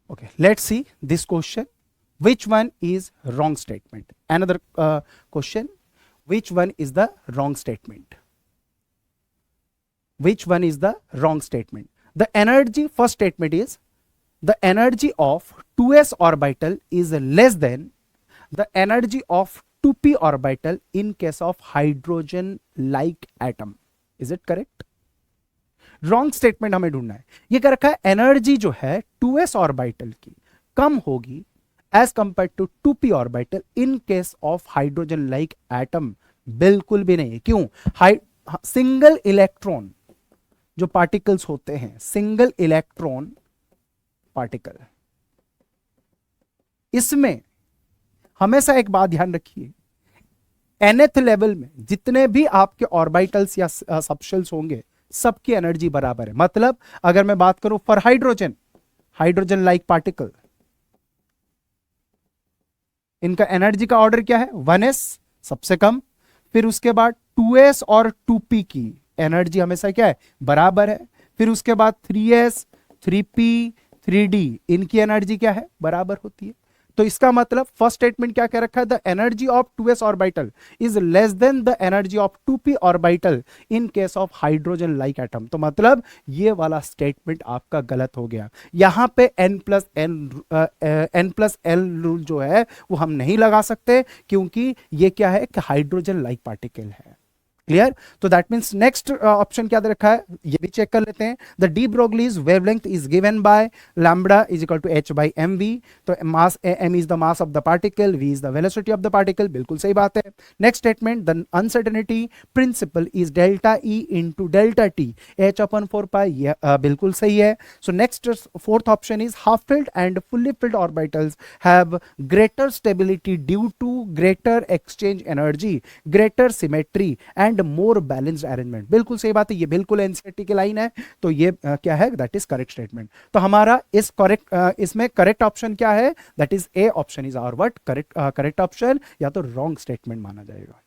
Okay, let's see this question. Which one is wrong statement? Another question. Which one is the wrong statement? Which one is the wrong statement? The energy, first statement is the energy of 2s orbital is less than the energy of 2p orbital in case of hydrogen like atom. Is it correct? Wrong statement हमें ढूंढना है. ये क्या रखा है, energy जो है 2s orbital की कम होगी as compare to 2p orbital in case of hydrogen like atom. बिल्कुल भी नहीं. क्यों? सिंगल इलेक्ट्रॉन जो पार्टिकल्स होते हैं, सिंगल इलेक्ट्रॉन पार्टिकल, इसमें हमेशा एक बात ध्यान रखिए, nth लेवल में जितने भी आपके ऑर्बिटल्स या सबशेल्स होंगे सबकी एनर्जी बराबर है. मतलब अगर मैं बात करूं for hydrogen, hydrogen like particle, इनका एनर्जी का ऑर्डर क्या है, 1s सबसे कम, फिर उसके बाद 2s और 2p की एनर्जी हमेशा क्या है, बराबर है. फिर उसके बाद 3s, 3p, 3d, इनकी एनर्जी क्या है, बराबर होती है. तो इसका मतलब फर्स्ट स्टेटमेंट क्या कह रखा है, the energy of 2s orbital is less than the energy of 2p orbital in case of hydrogen like atom. तो मतलब ये वाला स्टेटमेंट आपका गलत हो गया. यहां पे n प्लस एल रूल जो है वो हम नहीं लगा सकते, क्योंकि ये क्या है कि हाइड्रोजन लाइक पार्टिकल है. क्लियर? तो दैट मीन्स नेक्स्ट ऑप्शन क्या दे रखा है, ये भी चेक कर लेते हैं. The de Broglie's wavelength is given by lambda is equal to h by m v. तो mass m is the mass of the particle, v is the velocity of the particle. बिल्कुल सही बात है. Next statement, the uncertainty principle is delta E into delta t h upon 4 pi. बिल्कुल सही है. So next fourth option is half filled and fully filled orbitals have greater stability due to greater exchange energy, greater symmetry and more balanced arrangement. बिल्कुल सही बात है. ये बिल्कुल NCERT की लाइन है. तो ये क्या है, दैट इज करेक्ट स्टेटमेंट. तो हमारा इस इसमें करेक्ट ऑप्शन क्या है, that is A option is our what correct option, या तो रॉन्ग स्टेटमेंट माना जाएगा.